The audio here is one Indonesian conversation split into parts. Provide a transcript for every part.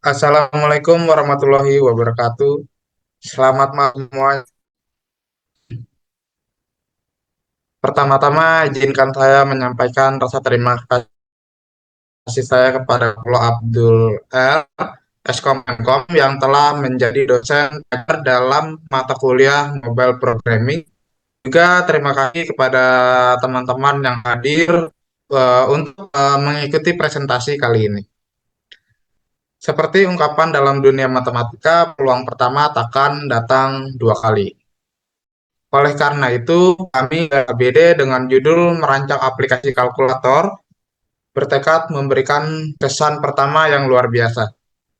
Assalamualaikum warahmatullahi wabarakatuh. Selamat malam semua. Pertama-tama izinkan saya menyampaikan rasa terima kasih saya kepada Prof. Abdul R. Eskom Enkom yang telah menjadi dosen pengajar dalam mata kuliah Mobile Programming. Juga terima kasih kepada teman-teman yang hadir untuk mengikuti presentasi kali ini. Seperti ungkapan dalam dunia matematika, peluang pertama takkan datang dua kali. Oleh karena itu, kami BD dengan judul Merancang Aplikasi Kalkulator bertekad memberikan kesan pertama yang luar biasa.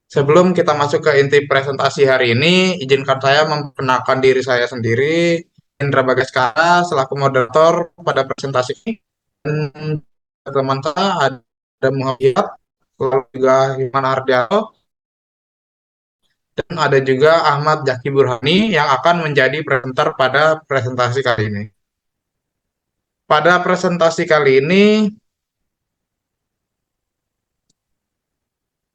Sebelum kita masuk ke inti presentasi hari ini, izinkan saya memperkenalkan diri saya sendiri, Indra Bagaskara, selaku moderator pada presentasi ini. Dan teman saya ada Muhammad, lalu juga Iman Ardianto, dan ada juga Ahmad Jaki Burhani yang akan menjadi presenter pada presentasi kali ini. Pada presentasi kali ini,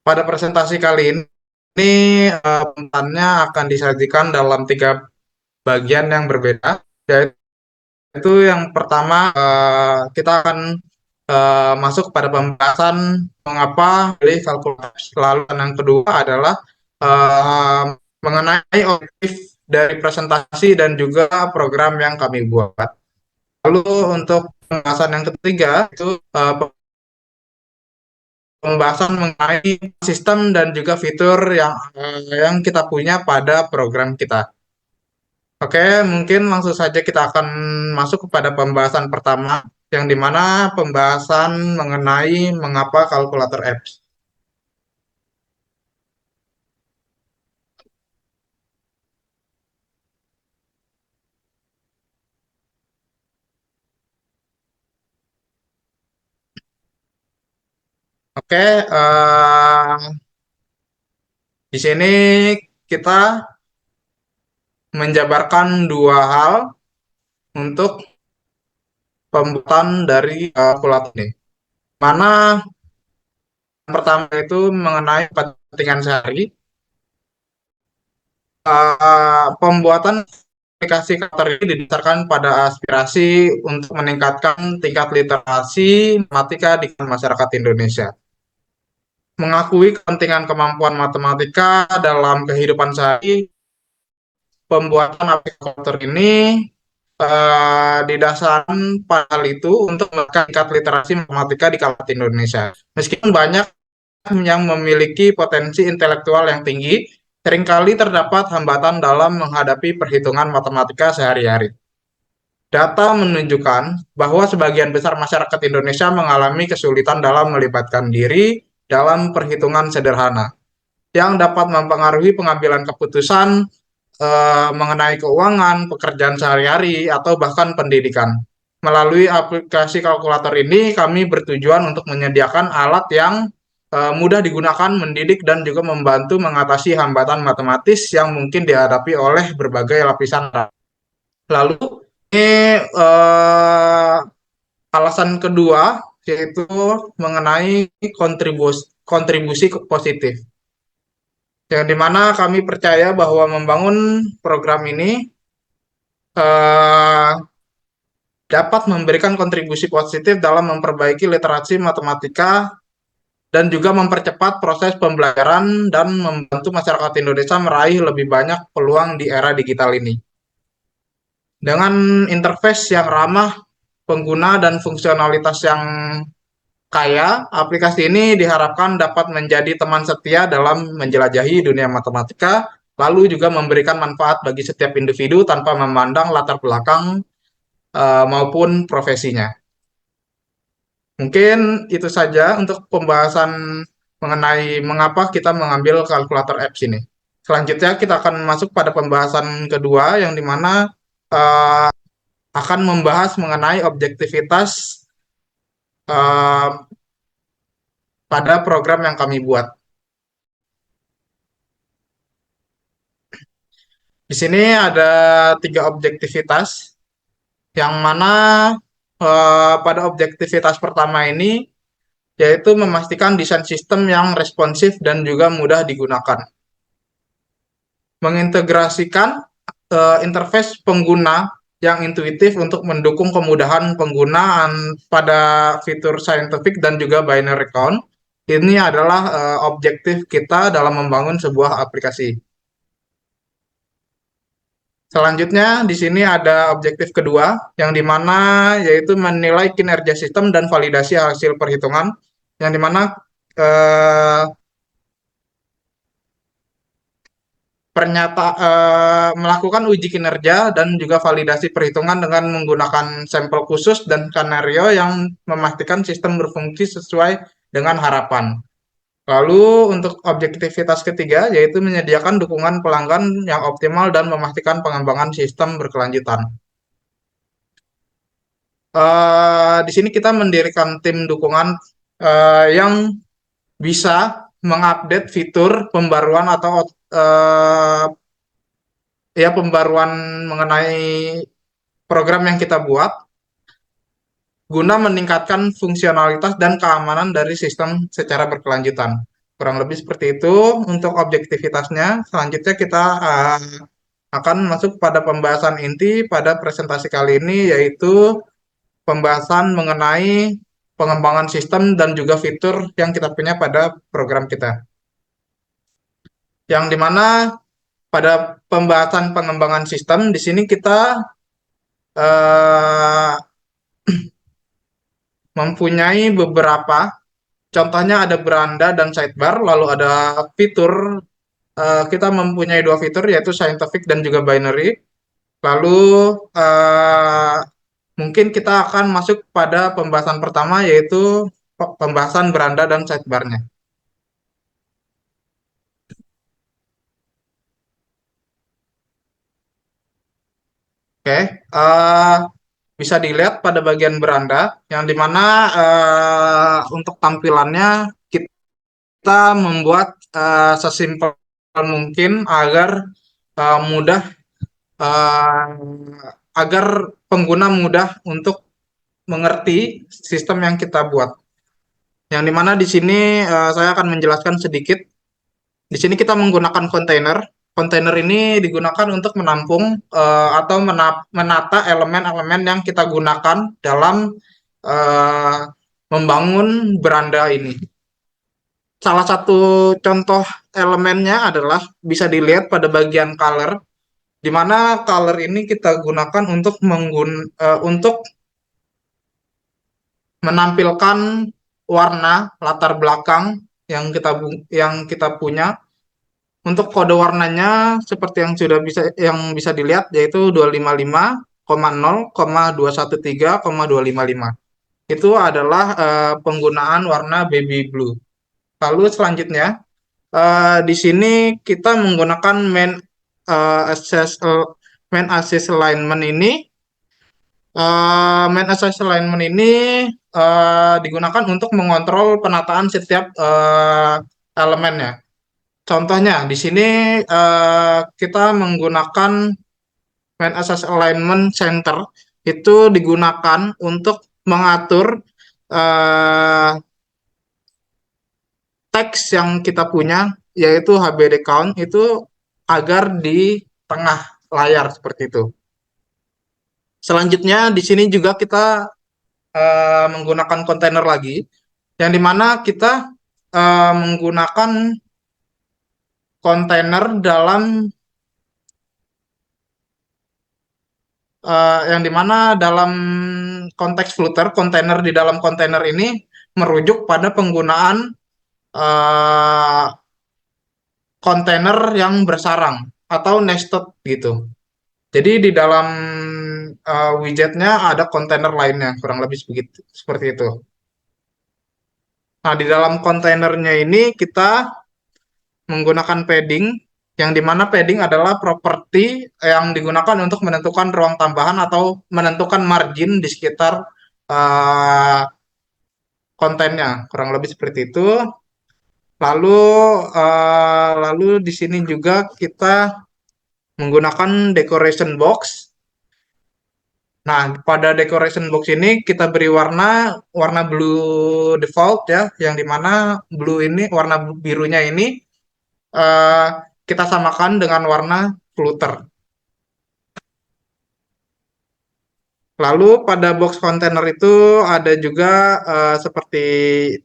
pada presentasi kali ini pembahasannya akan disajikan dalam tiga bagian yang berbeda, yaitu yang pertama kita akan masuk pada pembahasan mengapa pilih kalkulasi. Lalu yang kedua adalah eh, mengenai objektif dari presentasi dan juga program yang kami buat. Lalu untuk pembahasan yang ketiga itu pembahasan mengenai sistem dan juga fitur yang kita punya pada program kita. Oke, mungkin langsung saja kita akan masuk kepada pembahasan pertama, yang dimana pembahasan mengenai mengapa kalkulator apps. Oke, di sini kita menjabarkan dua hal untuk pembuatan dari kalkulator ini. Mana yang pertama itu mengenai kepentingan sehari. Pembuatan aplikasi kalkulator ini didasarkan pada aspirasi untuk meningkatkan tingkat literasi matematika di masyarakat Indonesia. Mengakui kepentingan kemampuan matematika dalam kehidupan sehari, pembuatan aplikasi kalkulator ini didasarkan pada hal itu untuk menekan tingkat literasi matematika di kalangan Indonesia. Meskipun banyak yang memiliki potensi intelektual yang tinggi, seringkali terdapat hambatan dalam menghadapi perhitungan matematika sehari-hari. Data menunjukkan bahwa sebagian besar masyarakat Indonesia mengalami kesulitan dalam melibatkan diri dalam perhitungan sederhana yang dapat mempengaruhi pengambilan keputusan mengenai keuangan, pekerjaan sehari-hari, atau bahkan pendidikan. Melalui aplikasi kalkulator ini, kami bertujuan untuk menyediakan alat yang mudah digunakan, mendidik, dan juga membantu mengatasi hambatan matematis yang mungkin dihadapi oleh berbagai lapisan. Lalu, ini alasan kedua, yaitu mengenai kontribusi positif. Yang dimana kami percaya bahwa membangun program ini eh, dapat memberikan kontribusi positif dalam memperbaiki literasi matematika dan juga mempercepat proses pembelajaran dan membantu masyarakat Indonesia meraih lebih banyak peluang di era digital ini. Dengan interface yang ramah pengguna dan fungsionalitas yang kaya, aplikasi ini diharapkan dapat menjadi teman setia dalam menjelajahi dunia matematika, lalu juga memberikan manfaat bagi setiap individu tanpa memandang latar belakang maupun profesinya. Mungkin itu saja untuk pembahasan mengenai mengapa kita mengambil kalkulator apps ini. Selanjutnya kita akan masuk pada pembahasan kedua yang dimana uh, akan membahas mengenai objektivitas uh, pada program yang kami buat. Di sini ada tiga objektivitas, yang mana pada objektivitas pertama ini yaitu memastikan desain sistem yang responsif dan juga mudah digunakan. Mengintegrasikan interface pengguna yang intuitif untuk mendukung kemudahan penggunaan pada fitur scientific dan juga binary count. Ini adalah objektif kita dalam membangun sebuah aplikasi. Selanjutnya, di sini ada objektif kedua, yang dimana yaitu menilai kinerja sistem dan validasi hasil perhitungan, yang dimana eh, melakukan uji kinerja dan juga validasi perhitungan dengan menggunakan sampel khusus dan skenario yang memastikan sistem berfungsi sesuai dengan harapan. Lalu untuk objektivitas ketiga yaitu menyediakan dukungan pelanggan yang optimal dan memastikan pengembangan sistem berkelanjutan. Di sini kita mendirikan tim dukungan yang bisa mengupdate fitur pembaruan atau ya pembaruan mengenai program yang kita buat guna meningkatkan fungsionalitas dan keamanan dari sistem secara berkelanjutan. Kurang lebih seperti itu untuk objektivitasnya. Selanjutnya kita akan masuk pada pembahasan inti pada presentasi kali ini, yaitu pembahasan mengenai pengembangan sistem dan juga fitur yang kita punya pada program kita. Yang dimana pada pembahasan pengembangan sistem di sini kita eh, mempunyai beberapa, contohnya ada beranda dan sidebar, lalu ada fitur, kita mempunyai dua fitur yaitu scientific dan juga binary. Lalu eh, mungkin kita akan masuk pada pembahasan pertama yaitu pembahasan beranda dan sidebarnya. Oke, bisa dilihat pada bagian beranda, yang dimana untuk tampilannya kita membuat sesimpel mungkin agar mudah, agar pengguna mudah untuk mengerti sistem yang kita buat. Yang dimana di sini saya akan menjelaskan sedikit. Di sini kita menggunakan kontainer. Kontainer ini digunakan untuk menampung atau menata elemen-elemen yang kita gunakan dalam eh, membangun beranda ini. Salah satu contoh elemennya adalah bisa dilihat pada bagian color, di mana color ini kita gunakan untuk untuk menampilkan warna latar belakang yang kita punya. Untuk kode warnanya seperti yang sudah bisa dilihat yaitu 255,0,213,255. Itu adalah penggunaan warna baby blue. Lalu selanjutnya di sini kita menggunakan main access alignment ini. Main access alignment ini digunakan untuk mengontrol penataan setiap elemennya. Contohnya di sini kita menggunakan main access alignment center, itu digunakan untuk mengatur eh, teks yang kita punya yaitu HBD count itu agar di tengah layar seperti itu. Selanjutnya di sini juga kita menggunakan kontainer lagi, yang dimana kita menggunakan kontainer dalam yang dimana dalam konteks Flutter, kontainer di dalam kontainer ini merujuk pada penggunaan eh, kontainer yang bersarang atau nested gitu. Jadi di dalam widgetnya ada kontainer lainnya, kurang lebih begitu, seperti itu. Nah, di dalam kontainernya ini kita menggunakan padding, yang dimana padding adalah properti yang digunakan untuk menentukan ruang tambahan atau menentukan margin di sekitar uh, kontennya, kurang lebih seperti itu. Lalu di sini juga kita menggunakan decoration box, Nah, pada decoration box ini kita beri warna warna blue default ya, yang dimana blue ini warna birunya ini eh, kita samakan dengan warna flutter. Lalu pada box kontainer itu ada juga seperti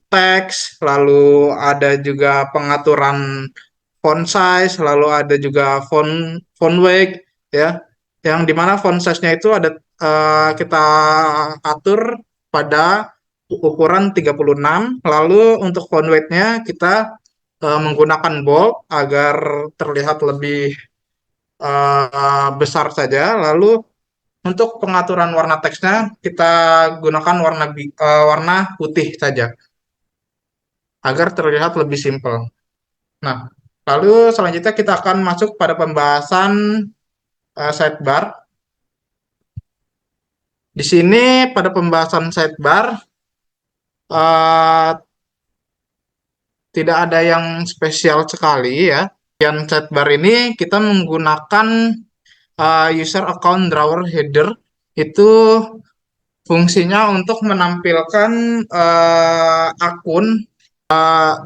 teks, lalu ada juga pengaturan font size, lalu ada juga font weight ya. Yang dimana font size-nya itu ada kita atur pada ukuran 36. Lalu untuk font weight-nya kita menggunakan bold agar terlihat lebih besar saja. Lalu untuk pengaturan warna teksnya kita gunakan warna putih saja agar terlihat lebih simpel. Nah, lalu selanjutnya kita akan masuk pada pembahasan sidebar. Di sini pada pembahasan sidebar eh, tidak ada yang spesial sekali ya. Yang sidebar ini kita menggunakan user account drawer header itu fungsinya untuk menampilkan akun.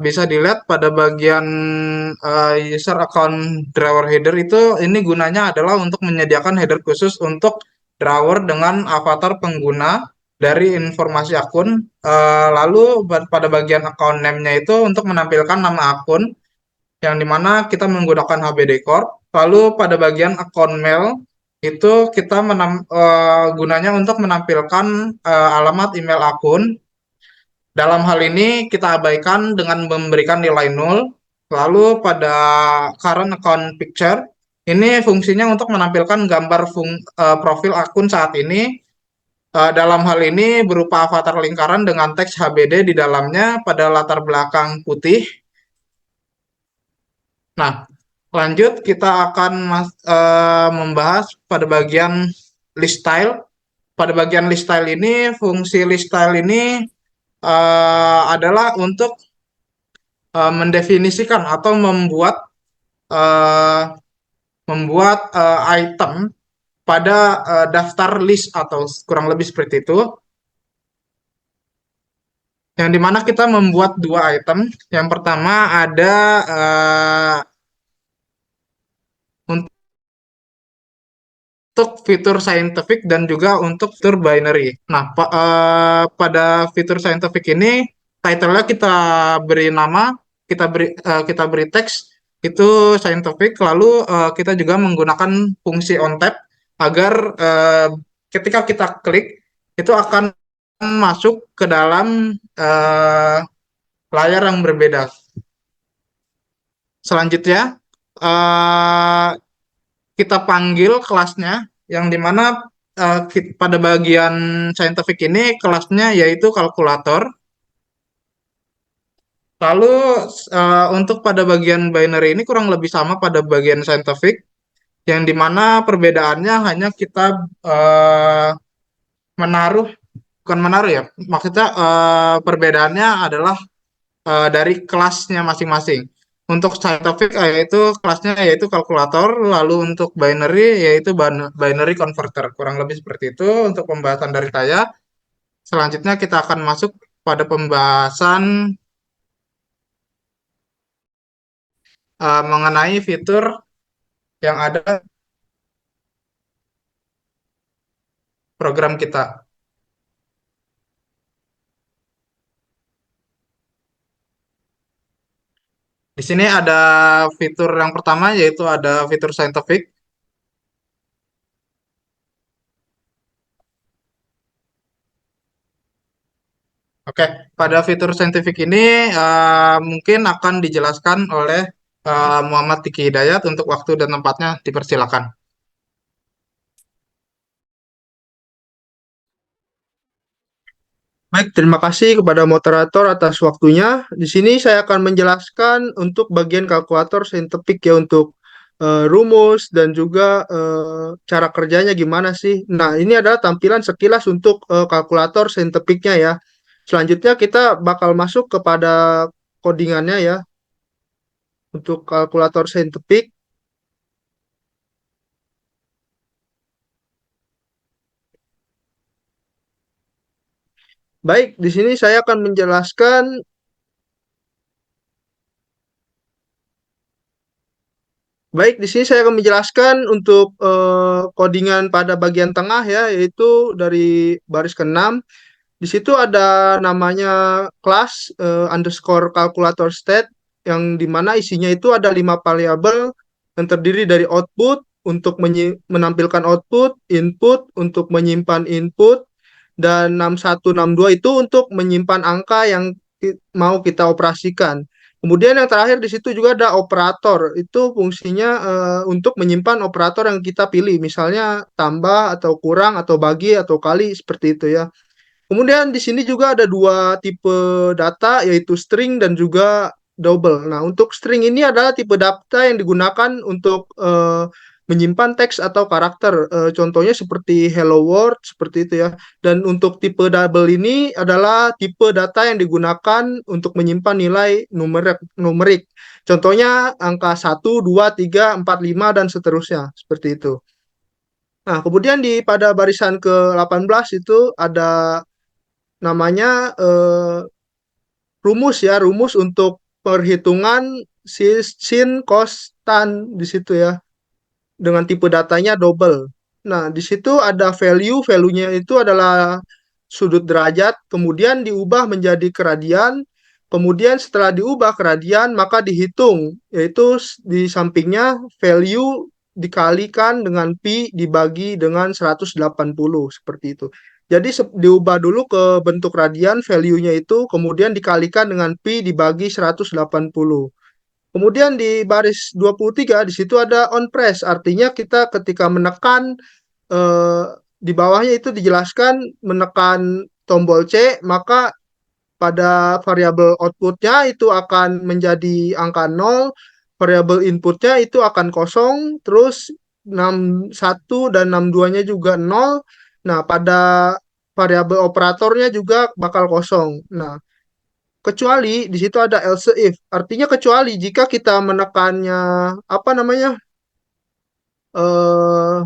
Bisa dilihat pada bagian user account drawer header itu ini gunanya adalah untuk menyediakan header khusus untuk drawer dengan avatar pengguna dari informasi akun. Lalu pada bagian account name-nya itu untuk menampilkan nama akun yang dimana kita menggunakan HBD Core. Lalu pada bagian account mail itu kita gunanya untuk menampilkan alamat email akun. Dalam hal ini kita abaikan dengan memberikan nilai nol. Lalu pada current account picture, ini fungsinya untuk menampilkan gambar profil akun saat ini. Dalam hal ini berupa avatar lingkaran dengan teks HBD di dalamnya pada latar belakang putih. Nah, lanjut kita akan membahas pada bagian list style. Pada bagian list style ini, fungsi list style ini adalah untuk mendefinisikan atau uh, membuat item pada daftar list atau kurang lebih seperti itu, yang dimana kita membuat dua item. Yang pertama ada untuk fitur scientific dan juga untuk fitur binary. Nah, pada fitur scientific ini title-nya kita beri nama, kita beri teks itu scientific, lalu kita juga menggunakan fungsi on tab agar ketika kita klik itu akan masuk ke dalam layar yang berbeda. Selanjutnya eh, kita panggil kelasnya yang dimana pada bagian scientific ini kelasnya yaitu kalkulator. Lalu untuk pada bagian binary ini kurang lebih sama pada bagian scientific, yang dimana perbedaannya hanya kita eh, menaruh, bukan menaruh ya, maksudnya perbedaannya adalah dari kelasnya masing-masing. Untuk scientific yaitu kelasnya yaitu kalkulator, lalu untuk binary yaitu binary converter. Kurang lebih seperti itu untuk pembahasan dari saya. Selanjutnya kita akan masuk pada pembahasan mengenai fitur yang ada program kita. Di sini ada fitur yang pertama yaitu ada fitur scientific. Oke, pada fitur scientific ini mungkin akan dijelaskan oleh Muhammad Tiki Hidayat. Untuk waktu dan tempatnya dipersilakan. Baik, terima kasih kepada moderator atas waktunya. Di sini saya akan menjelaskan untuk bagian kalkulator saintifik ya untuk rumus dan juga cara kerjanya gimana sih. Nah, ini adalah tampilan sekilas untuk kalkulator saintifiknya ya. Selanjutnya kita bakal masuk kepada codingannya ya untuk kalkulator saintifik. Baik, di sini saya akan menjelaskan. Baik, di sini saya akan menjelaskan untuk codingan pada bagian tengah ya, yaitu dari baris ke-6. Di situ ada namanya kelas underscore calculator state yang dimana isinya itu ada 5 variabel yang terdiri dari output untuk menampilkan output, input untuk menyimpan input, dan 6162 itu untuk menyimpan angka yang mau kita operasikan. Kemudian yang terakhir di situ juga ada operator. Itu fungsinya untuk menyimpan operator yang kita pilih, misalnya tambah atau kurang atau bagi atau kali seperti itu ya. Kemudian di sini juga ada dua tipe data, yaitu string dan juga double. Nah, untuk string ini adalah tipe data yang digunakan untuk menyimpan teks atau karakter. Contohnya seperti hello world, seperti itu ya. Dan untuk tipe double ini adalah tipe data yang digunakan untuk menyimpan nilai numerik. Contohnya angka 1, 2, 3, 4, 5, dan seterusnya. Seperti itu. Nah, kemudian pada barisan ke-18 itu ada namanya rumus ya, rumus untuk perhitungan sin, cos, tan di situ ya, dengan tipe datanya double. Nah, di situ ada value-nya itu adalah sudut derajat, kemudian diubah menjadi keradian, kemudian setelah diubah keradian, maka dihitung, yaitu di sampingnya value dikalikan dengan pi dibagi dengan 180, seperti itu. Jadi diubah dulu ke bentuk radian value-nya itu, kemudian dikalikan dengan pi dibagi 180. Kemudian di baris 23 di situ ada on press, artinya kita ketika menekan eh, di bawahnya itu dijelaskan menekan tombol C, maka pada variabel outputnya itu akan menjadi angka 0, variabel inputnya itu akan kosong, terus 61 dan 62-nya juga 0. Nah, pada variabel operatornya juga bakal kosong. Nah, kecuali di situ ada else if, artinya kecuali jika kita menekannya apa namanya eh,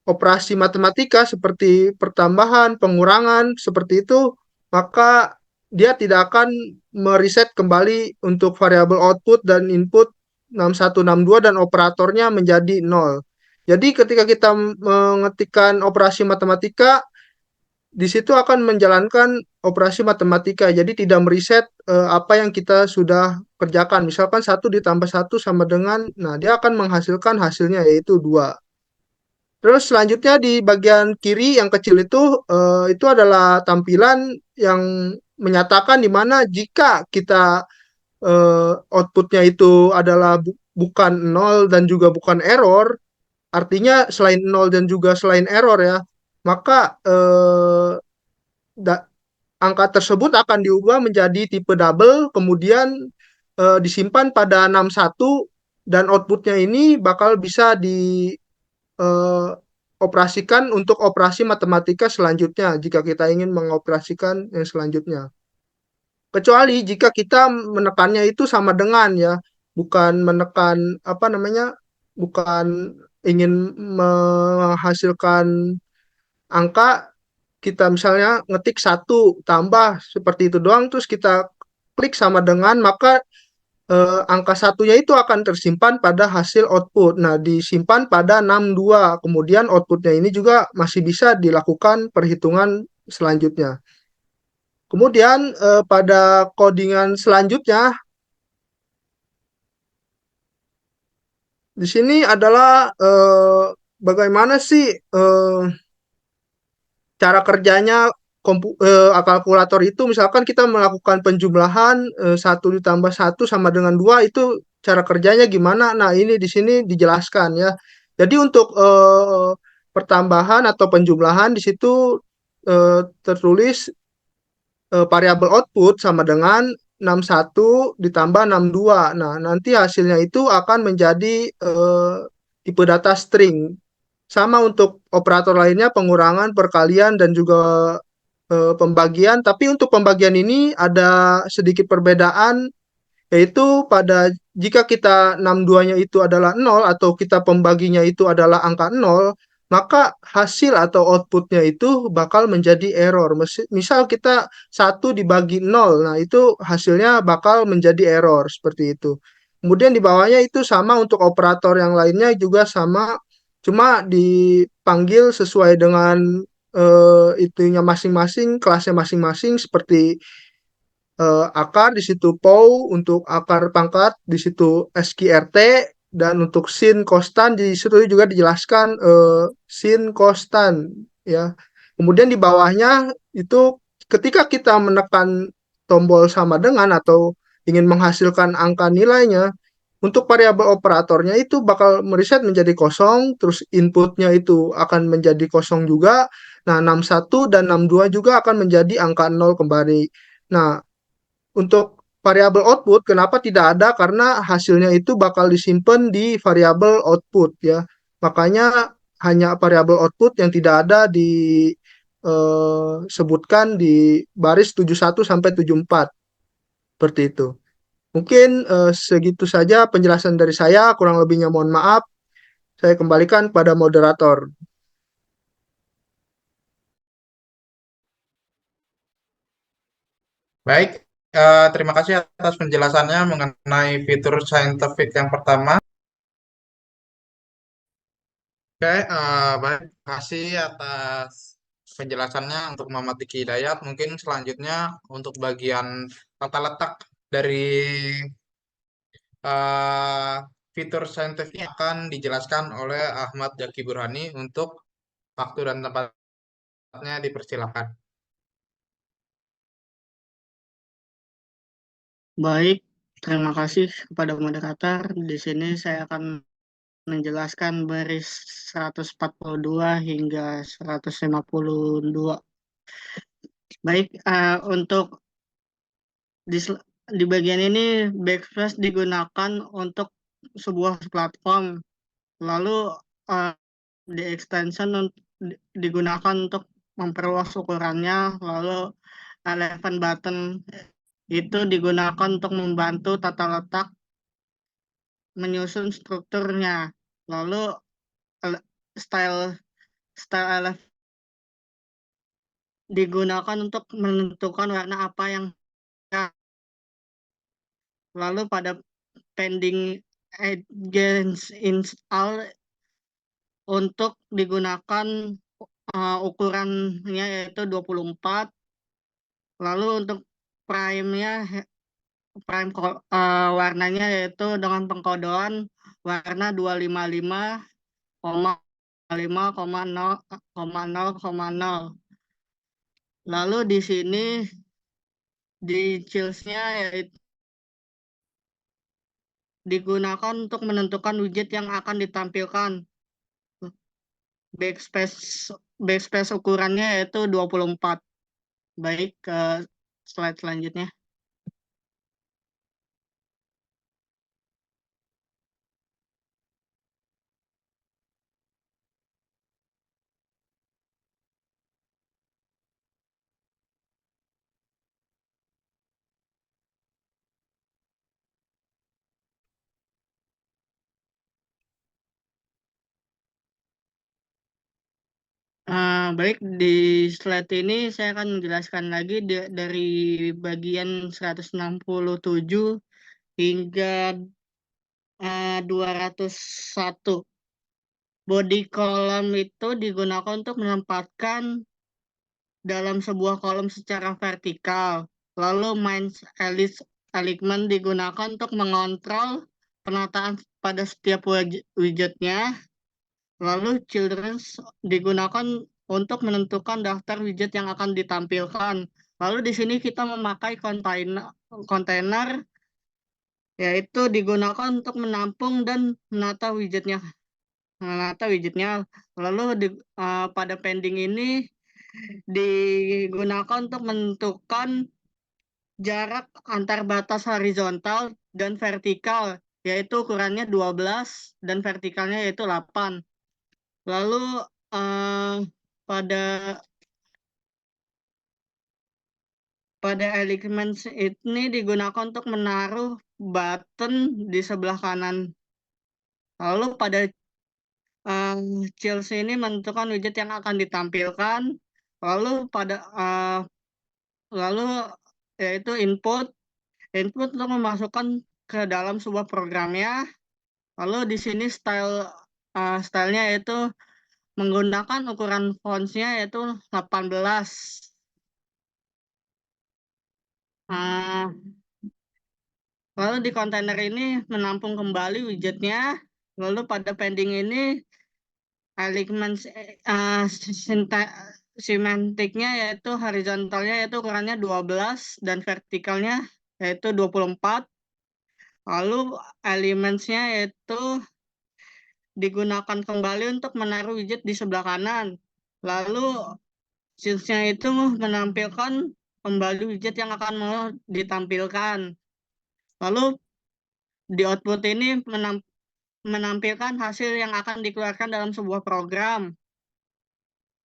operasi matematika seperti pertambahan, pengurangan, seperti itu, maka dia tidak akan mereset kembali untuk variabel output dan input 6162 dan operatornya menjadi 0. Jadi ketika kita mengetikkan operasi matematika, di situ akan menjalankan operasi matematika. Jadi tidak mereset apa yang kita sudah kerjakan. Misalkan 1 ditambah 1 sama dengan, nah dia akan menghasilkan hasilnya yaitu 2. Terus selanjutnya di bagian kiri yang kecil itu adalah tampilan yang menyatakan di mana jika kita outputnya itu adalah bukan nol dan juga bukan error, artinya selain nol dan juga selain error ya, maka da- angka tersebut akan diubah menjadi tipe double, kemudian disimpan pada 61 dan outputnya ini bakal bisa eh, operasikan untuk operasi matematika selanjutnya jika kita ingin mengoperasikan yang selanjutnya. Kecuali jika kita menekannya itu sama dengan ya, bukan menekan apa namanya, bukan ingin menghasilkan angka, kita misalnya ngetik 1 tambah seperti itu doang, terus kita klik sama dengan, maka angka satunya itu akan tersimpan pada hasil output. Nah, disimpan pada 62. Kemudian outputnya ini juga masih bisa dilakukan perhitungan selanjutnya. Kemudian pada codingan selanjutnya, di sini adalah bagaimana sih cara kerjanya kalkulator itu. Misalkan kita melakukan penjumlahan 1 ditambah 1 sama dengan 2, itu cara kerjanya gimana? Nah, ini di sini dijelaskan ya. Jadi untuk pertambahan atau penjumlahan di situ tertulis variabel output sama dengan 61 ditambah 62. Nah, nanti hasilnya itu akan menjadi tipe data string. Sama untuk operator lainnya, pengurangan, perkalian, dan juga pembagian. Tapi untuk pembagian ini ada sedikit perbedaan, yaitu pada jika kita 62-nya itu adalah 0 atau kita pembaginya itu adalah angka 0, maka hasil atau outputnya itu bakal menjadi error. Misal kita satu dibagi nol, nah itu hasilnya bakal menjadi error seperti itu. Kemudian di bawahnya itu sama untuk operator yang lainnya juga sama, cuma dipanggil sesuai dengan itunya masing-masing, kelasnya masing-masing seperti akar di situ POW untuk akar pangkat, di situ SQRT, dan untuk sin konstan di situ juga dijelaskan sin konstan ya. Kemudian di bawahnya itu ketika kita menekan tombol sama dengan atau ingin menghasilkan angka nilainya, untuk variabel operatornya itu bakal mereset menjadi kosong, terus inputnya itu akan menjadi kosong juga. Nah, 61 dan 62 juga akan menjadi angka nol kembali. Nah, untuk variabel output, kenapa tidak ada? Karena hasilnya itu bakal disimpan di variabel output ya. Makanya hanya variabel output yang tidak ada disebutkan di baris 71 sampai 74 seperti itu. Mungkin segitu saja penjelasan dari saya, kurang lebihnya mohon maaf. Saya kembalikan pada moderator. Baik, terima kasih atas penjelasannya mengenai fitur saintifik yang pertama. Oke, baik, terima kasih atas penjelasannya untuk Muhammad Diki Hidayat. Mungkin selanjutnya untuk bagian tata letak dari eh, fitur saintifik akan dijelaskan oleh Ahmad Jaki Burhani untuk waktu dan tempatnya dipersilakan. Baik, terima kasih kepada moderator. Di sini saya akan menjelaskan baris 142 hingga 152. Baik, untuk di bagian ini backspace digunakan untuk sebuah platform. Lalu uh, di extension digunakan untuk memperluas ukurannya. Lalu eleven button itu digunakan untuk membantu tata letak menyusun strukturnya. Lalu style style elef digunakan untuk menentukan warna apa yang ya. Lalu pada pending agents install untuk digunakan ukurannya yaitu 24. Lalu untuk prime-nya warnanya yaitu dengan pengkodean warna 255,5,0,0,0. Lalu di sini di chills-nya yaitu digunakan untuk menentukan widget yang akan ditampilkan. Backspace backspace ukurannya yaitu 24. Baik, ke slide selanjutnya. Baik, di slide ini saya akan menjelaskan lagi dari bagian 167 hingga 201. Body column itu digunakan untuk menempatkan dalam sebuah kolom secara vertikal. Lalu main element digunakan untuk mengontrol penataan pada setiap widgetnya. Lalu children's digunakan untuk menentukan daftar widget yang akan ditampilkan. Lalu di sini kita memakai kontainer yaitu digunakan untuk menampung dan menata widgetnya. Lalu pada pending ini digunakan untuk menentukan jarak antar batas horizontal dan vertikal, yaitu ukurannya 12 dan vertikalnya yaitu 8. Lalu pada pada elements ini digunakan untuk menaruh button di sebelah kanan. Lalu pada Chills ini menentukan widget yang akan ditampilkan. Lalu lalu yaitu input untuk memasukkan ke dalam sebuah programnya. Lalu di sini stylenya yaitu menggunakan ukuran fontsnya yaitu 18. Uh, Lalu di kontainer ini menampung kembali widgetnya. Lalu pada pending ini elemen semantiknya yaitu horizontalnya yaitu ukurannya 12 dan vertikalnya yaitu 24. Lalu elementsnya yaitu digunakan kembali untuk menaruh widget di sebelah kanan. Lalu Shields-nya itu menampilkan kembali widget yang akan mau ditampilkan. Lalu di output ini menampilkan hasil yang akan dikeluarkan dalam sebuah program.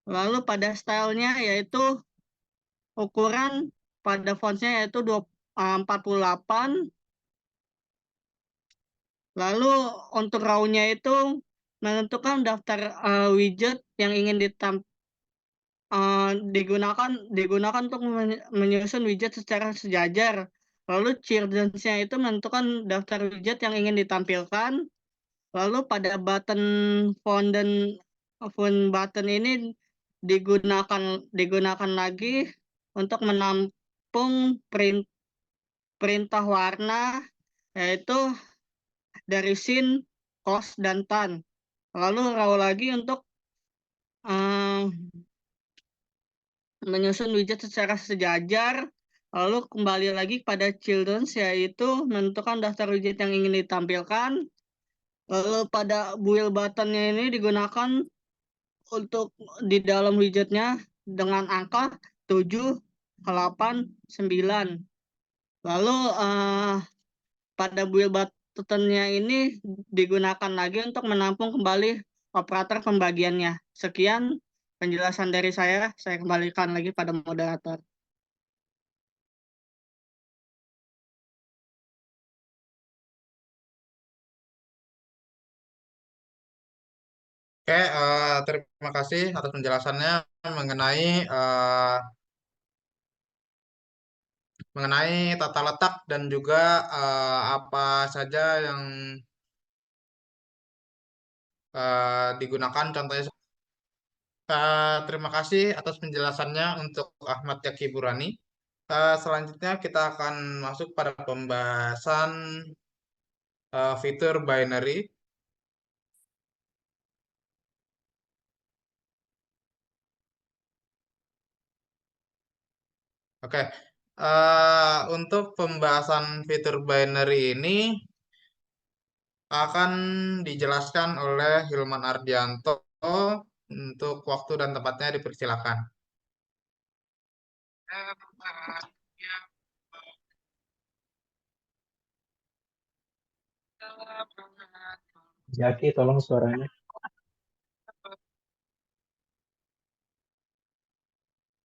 Lalu pada stylenya yaitu ukuran pada fontsnya yaitu 48. Lalu untuk raw-nya itu menentukan daftar widget yang ingin digunakan untuk menyusun widget secara sejajar. Lalu children-nya itu menentukan daftar widget yang ingin ditampilkan. Lalu pada font dan font button ini digunakan lagi untuk menampung perintah warna yaitu dari sin, cos, dan tan. Lalu raw lagi untuk menyusun widget secara sejajar. Lalu kembali lagi pada children yaitu menentukan daftar widget yang ingin ditampilkan. Lalu pada build buttonnya ini digunakan untuk di dalam widgetnya dengan angka 7, 8, 9. Lalu pada build buttonnya ini digunakan lagi untuk menampung kembali operator pembagiannya. Sekian penjelasan dari saya kembalikan lagi pada moderator. Oke, terima kasih atas penjelasannya mengenai eh, mengenai tata letak dan juga apa saja yang digunakan. Contohnya, terima kasih atas penjelasannya untuk Ahmad Yaki Burani. Selanjutnya kita akan masuk pada pembahasan fitur binary. Oke, untuk pembahasan fitur binary ini akan dijelaskan oleh Hilman Ardianto. Untuk waktu dan tempatnya dipersilakan. Jaki, tolong suaranya.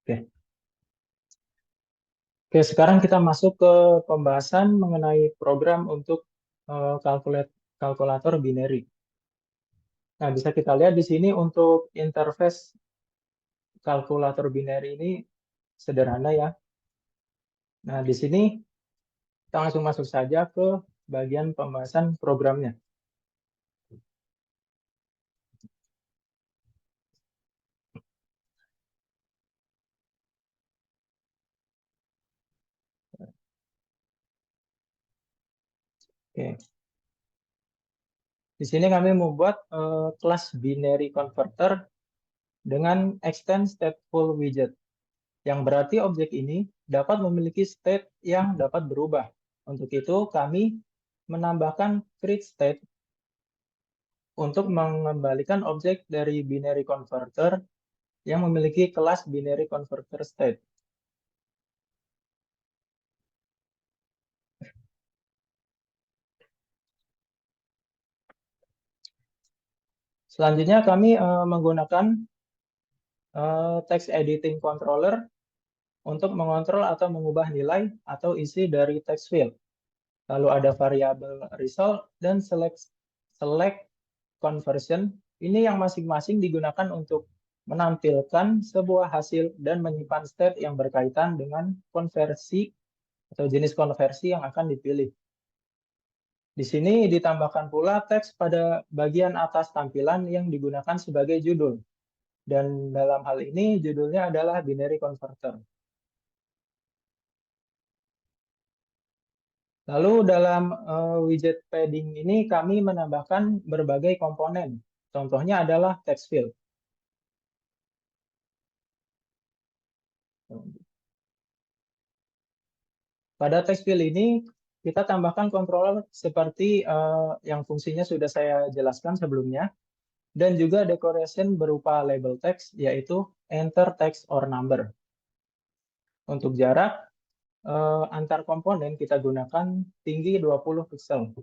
Oke. Oke, sekarang kita masuk ke pembahasan mengenai program untuk kalkulator binary. Nah, bisa kita lihat di sini untuk interface kalkulator binary ini sederhana ya. Nah, di sini kita langsung masuk saja ke bagian pembahasan programnya. Oke. Di sini kami membuat kelas binary converter dengan extend stateful widget, yang berarti objek ini dapat memiliki state yang dapat berubah. Untuk itu, kami menambahkan create state untuk mengembalikan objek dari binary converter yang memiliki kelas binary converter state. Selanjutnya kami menggunakan text editing controller untuk mengontrol atau mengubah nilai atau isi dari text field. Lalu ada variabel result dan select conversion Ini yang masing-masing digunakan untuk menampilkan sebuah hasil dan menyimpan state yang berkaitan dengan konversi atau jenis konversi yang akan dipilih. Di sini ditambahkan pula teks pada bagian atas tampilan yang digunakan sebagai judul. Dan dalam hal ini judulnya adalah binary converter. Lalu dalam widget padding ini kami menambahkan berbagai komponen. Contohnya adalah text field. Pada text field ini kita tambahkan controller seperti yang fungsinya sudah saya jelaskan sebelumnya, dan juga decoration berupa label text, yaitu enter text or number. Untuk jarak antar komponen kita gunakan tinggi 20 pixel.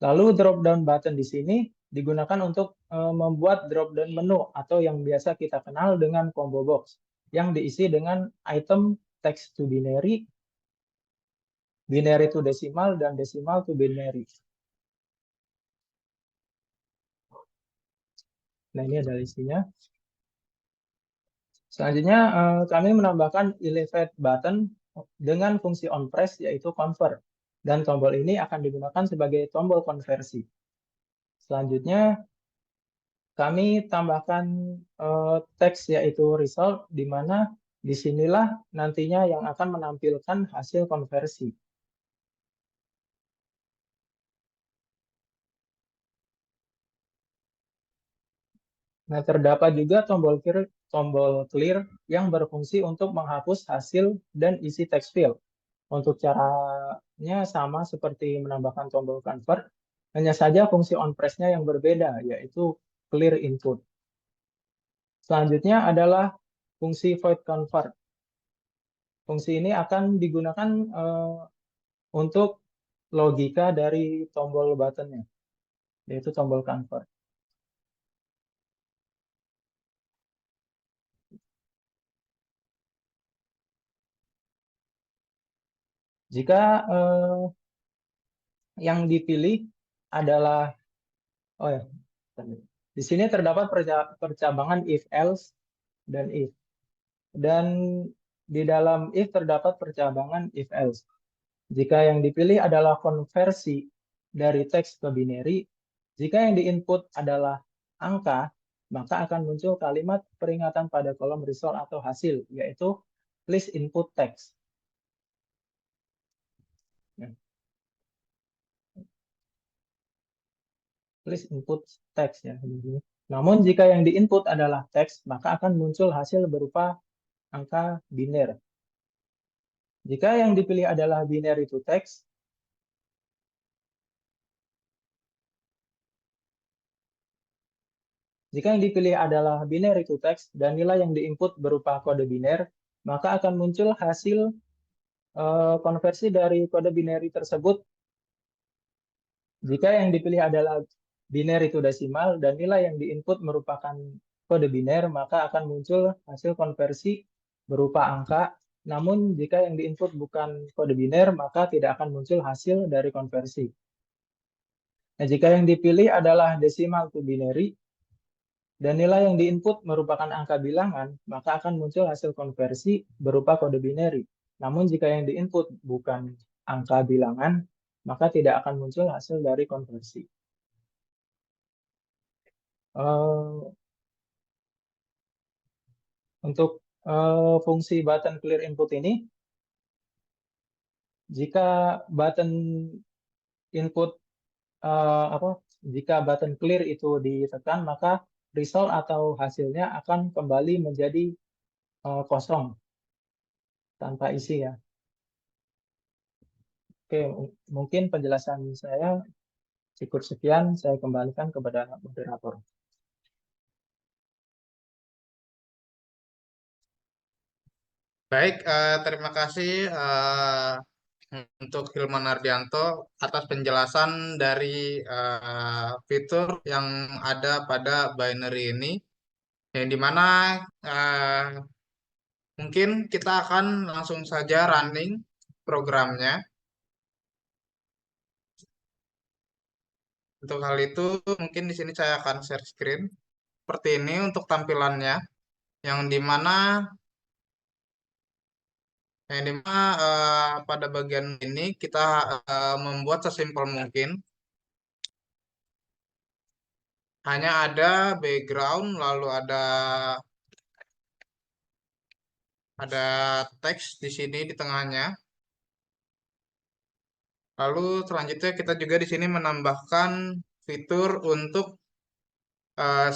Lalu drop down button di sini digunakan untuk membuat drop down menu atau yang biasa kita kenal dengan combo box yang diisi dengan item text to binary, binary to decimal, dan decimal to binary. Nah, ini adalah isinya. Selanjutnya kami menambahkan elevate button dengan fungsi on press yaitu convert. Dan tombol ini akan digunakan sebagai tombol konversi. Selanjutnya kami tambahkan teks yaitu result, di mana disinilah nantinya yang akan menampilkan hasil konversi. Nah, terdapat juga tombol clear yang berfungsi untuk menghapus hasil dan isi text field. Untuk caranya sama seperti menambahkan tombol convert, hanya saja fungsi on press-nya yang berbeda, yaitu clear input. Selanjutnya adalah fungsi void convert. Fungsi ini akan digunakan untuk logika dari tombol button-nya, yaitu tombol convert. Jika yang dipilih adalah, oh ya, di sini terdapat percabangan if else dan if. Dan di dalam if terdapat percabangan if else. Jika yang dipilih adalah konversi dari teks ke binary, jika yang diinput adalah angka, maka akan muncul kalimat peringatan pada kolom result atau hasil, yaitu please input text. Please input text ya. Namun jika yang diinput adalah teks, maka akan muncul hasil berupa angka biner. Jika yang dipilih adalah binary to text, jika yang dipilih adalah binary to text dan nilai yang diinput berupa kode biner, maka akan muncul hasil konversi dari kode binary tersebut. Jika yang dipilih adalah binary to decimal dan nilai yang diinput merupakan kode biner, maka akan muncul hasil konversi berupa angka. Namun jika yang diinput bukan kode biner, maka tidak akan muncul hasil dari konversi. Nah, jika yang dipilih adalah decimal to binary dan nilai yang diinput merupakan angka bilangan, maka akan muncul hasil konversi berupa kode binary. Namun jika yang diinput bukan angka bilangan, maka tidak akan muncul hasil dari konversi. Untuk fungsi button clear input ini, jika button input jika button clear itu ditekan, maka result atau hasilnya akan kembali menjadi kosong tanpa isi ya. Oke, mungkin penjelasan saya cukup sekian. Saya kembalikan kepada moderator. Baik, terima kasih untuk Hilman Ardianto atas penjelasan dari fitur yang ada pada binary ini, yang dimana mungkin kita akan langsung saja running programnya. Untuk hal itu, mungkin di sini saya akan share screen. Seperti ini untuk tampilannya, yang dimana pada bagian ini kita membuat sesimpel mungkin. Hanya ada background, lalu ada teks di sini di tengahnya. Lalu selanjutnya kita juga di sini menambahkan fitur untuk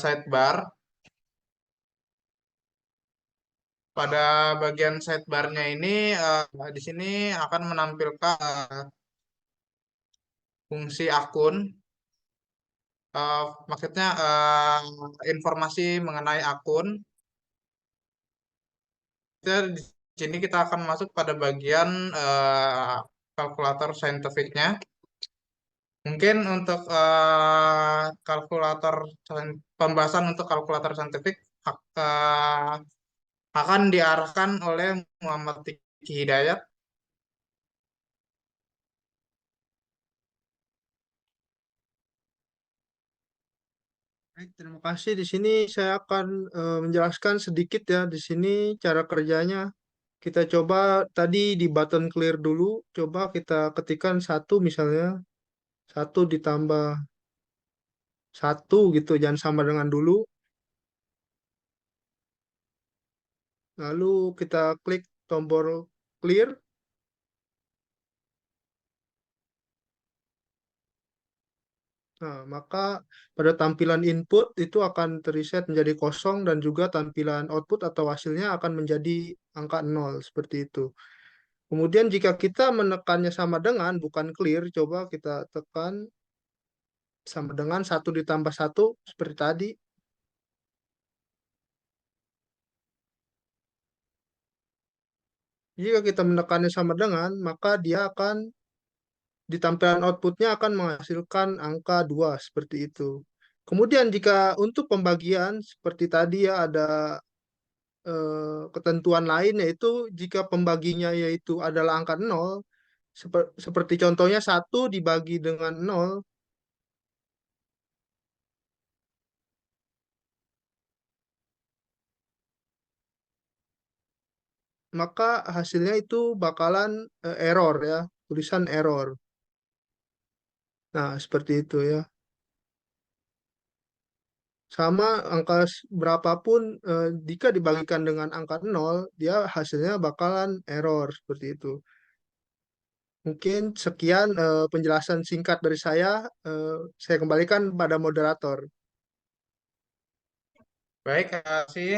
sidebar. Pada bagian sidebarnya ini di sini akan menampilkan fungsi akun. Maksudnya informasi mengenai akun. Kita di sini kita akan masuk pada bagian kalkulator saintifiknya. Mungkin untuk pembahasan untuk kalkulator saintifik eh, akan diarahkan oleh Muhammad Tiki Hidayat. Baik, terima kasih. Di sini saya akan menjelaskan sedikit ya. Di sini cara kerjanya. Kita coba tadi di button clear dulu. Coba kita ketikkan satu misalnya. Satu ditambah satu gitu. Jangan sama dengan dulu. Lalu kita klik tombol clear. Nah, maka pada tampilan input itu akan terreset menjadi kosong dan juga tampilan output atau hasilnya akan menjadi angka 0 seperti itu. Kemudian jika kita menekannya sama dengan bukan clear, coba kita tekan sama dengan satu ditambah satu seperti tadi. Jika kita menekannya sama dengan, maka dia akan di tampilan outputnya akan menghasilkan angka 2 seperti itu. Kemudian jika untuk pembagian seperti tadi ya ada ketentuan lain yaitu jika pembaginya yaitu adalah angka 0 seperti contohnya satu dibagi dengan 0, maka hasilnya itu bakalan error ya, tulisan error. Nah, seperti itu ya. Sama angka berapapun jika dibagikan dengan angka 0, dia hasilnya bakalan error seperti itu. Mungkin sekian penjelasan singkat dari saya. Saya kembalikan pada moderator. Baik, terima kasih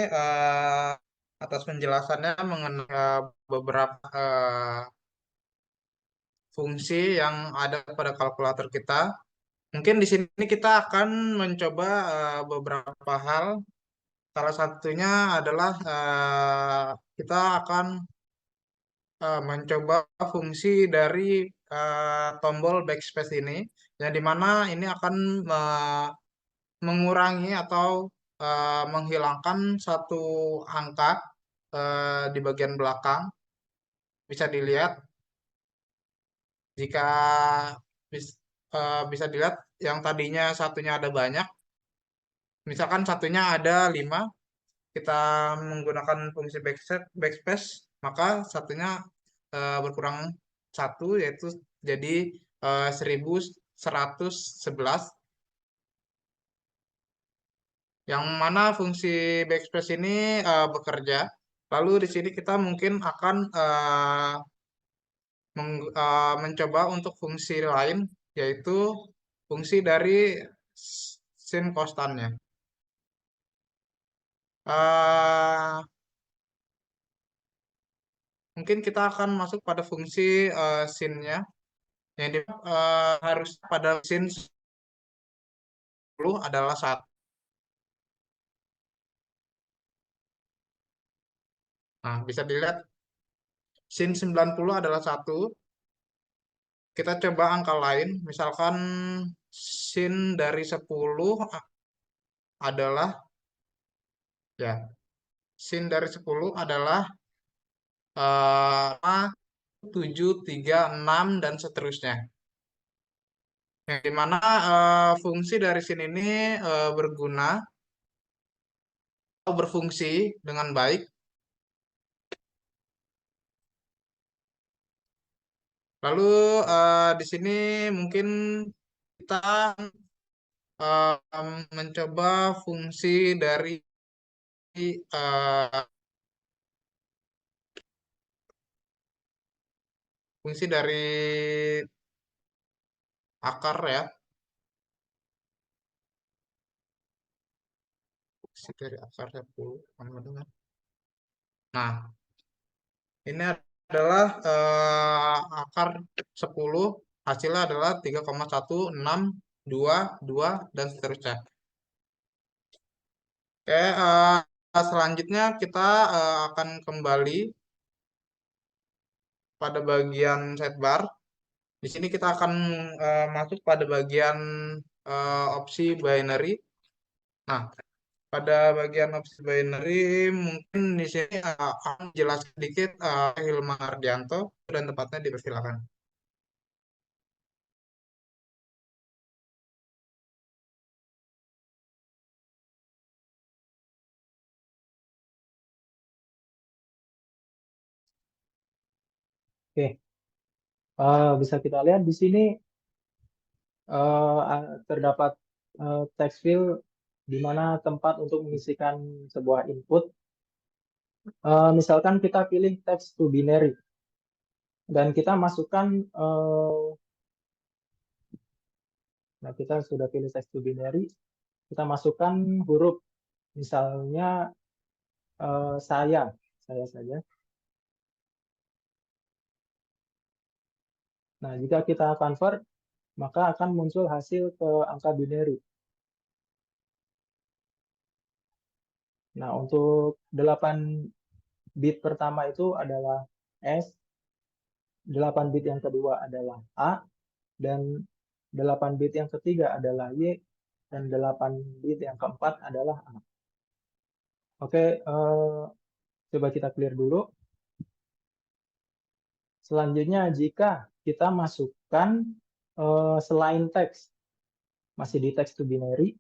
atas penjelasannya mengenai beberapa fungsi yang ada pada kalkulator kita. Mungkin di sini kita akan mencoba beberapa hal. Salah satunya adalah kita akan mencoba fungsi dari tombol backspace ini, yang dimana ini akan mengurangi atau menghilangkan satu angka di bagian belakang. Bisa dilihat jika bisa dilihat yang tadinya satunya ada banyak, misalkan satunya ada 5, kita menggunakan fungsi backspace, maka satunya berkurang satu, yaitu jadi 1111, yang mana fungsi backspace ini bekerja. Lalu di sini kita mungkin akan mencoba untuk fungsi lain, yaitu fungsi dari sin konstannya. Eh, Mungkin kita akan masuk pada fungsi sin-nya, yang harus pada sin 10 adalah 1. Nah, bisa dilihat sin 90 adalah 1. Kita coba angka lain, misalkan sin dari 10 adalah, ya, sin dari 10 adalah 5, 7, 3, 6, dan seterusnya. yang dimana fungsi dari sini ini berguna atau berfungsi dengan baik. Lalu di sini mungkin kita mencoba eh, fungsi dari akar ya, fungsi dari akar 10 sama dengan. Nah, ini adalah akar 10, hasilnya adalah 3,1622 dan seterusnya. Oke, selanjutnya kita akan kembali pada bagian sidebar. Di sini kita akan masuk pada bagian opsi binary. Nah, pada bagian opsi binary mungkin di sini akan jelas sedikit Hilman Ardianto dan tempatnya dipersilakan. Oke, bisa kita lihat di sini terdapat text field di mana tempat untuk mengisikan sebuah input. Misalkan kita pilih text to binary dan kita masukkan, nah kita sudah pilih text to binary, kita masukkan huruf, misalnya saya saja. Nah, jika kita convert, maka akan muncul hasil ke angka binary. Nah, untuk 8 bit pertama itu adalah S, 8 bit yang kedua adalah A, dan 8 bit yang ketiga adalah Y, dan 8 bit yang keempat adalah A. Oke, coba kita clear dulu. Selanjutnya, jika kita masukkan selain teks, masih di text to binary,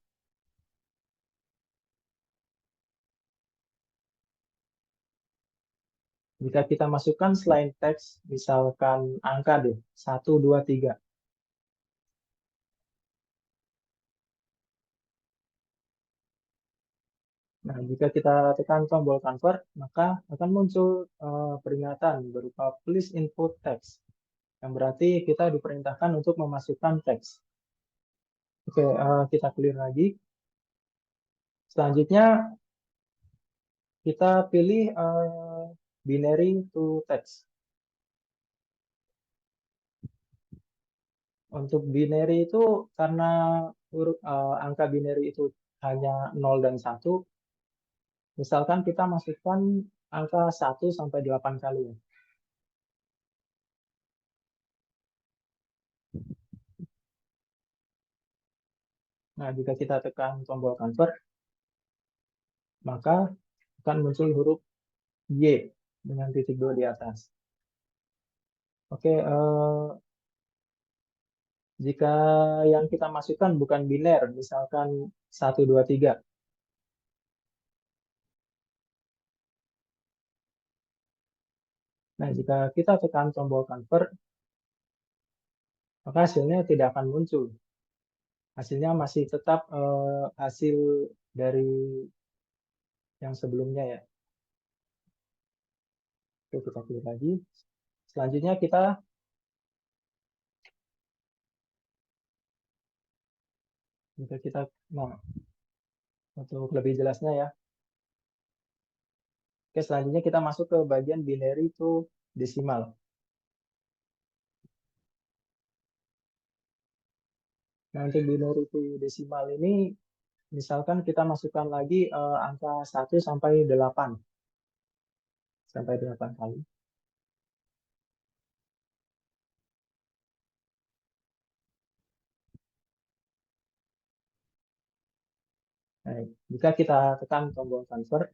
jika kita masukkan selain teks, misalkan angka deh, 1, 2, 3. Nah, jika kita tekan tombol convert, maka akan muncul peringatan berupa please input text, yang berarti kita diperintahkan untuk memasukkan teks. Oke, kita clear lagi. Selanjutnya, kita pilih binary to text. Untuk binary itu karena angka binary itu hanya 0 dan 1, misalkan kita masukkan angka 1 sampai 8 kali ya. Nah, jika kita tekan tombol convert, maka akan muncul huruf Y dengan titik 2 di atas. Oke, jika yang kita masukkan bukan biner, misalkan 1, 2, 3. Nah, jika kita tekan tombol convert, maka hasilnya tidak akan muncul. Hasilnya masih tetap hasil dari yang sebelumnya ya. Oke, kita pilih lagi. Selanjutnya nah, untuk lebih jelasnya ya. Oke, selanjutnya kita masuk ke bagian binary to decimal. Nah, untuk binary to decimal ini, misalkan kita masukkan lagi angka 1 sampai 8. Sampai 8 kali. Nah, jika kita tekan tombol convert,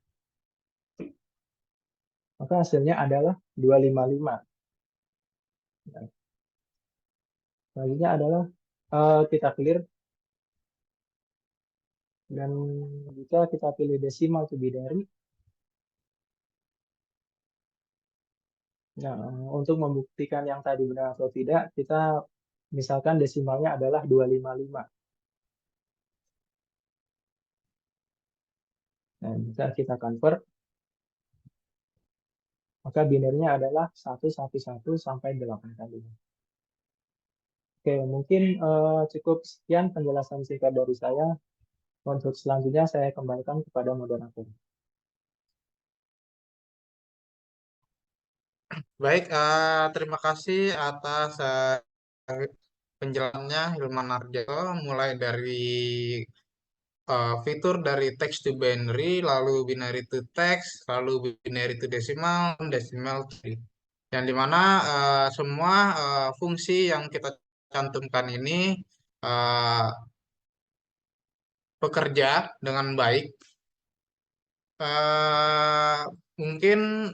maka hasilnya adalah 255. Nah, selanjutnya adalah kita clear. Dan jika kita pilih decimal to binary, nah, untuk membuktikan yang tadi benar atau tidak, kita misalkan desimalnya adalah 255. Nah, jika kita convert, maka binarnya adalah 111 sampai 8 kali. Oke, mungkin cukup sekian penjelasan singkat dari saya. Untuk selanjutnya saya kembalikan kepada moderator. Baik, terima kasih atas penjelasannya Hilman Arjo, mulai dari fitur dari text to binary, lalu binary to text, lalu binary to decimal, decimal to binary. Yang dimana semua fungsi yang kita cantumkan ini uh, bekerja dengan baik. Eh, Mungkin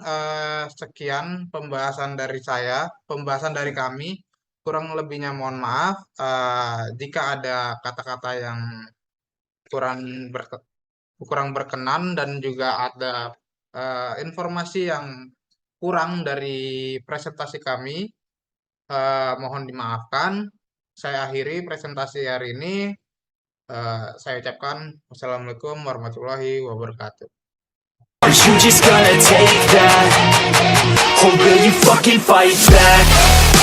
sekian pembahasan dari saya, pembahasan dari kami. Kurang lebihnya mohon maaf. Jika ada kata-kata yang kurang kurang berkenan dan juga ada informasi yang kurang dari presentasi kami, mohon dimaafkan. Saya akhiri presentasi hari ini. Saya ucapkan wassalamualaikum warahmatullahi wabarakatuh. Are you just gonna take that? Or will you fucking fight back?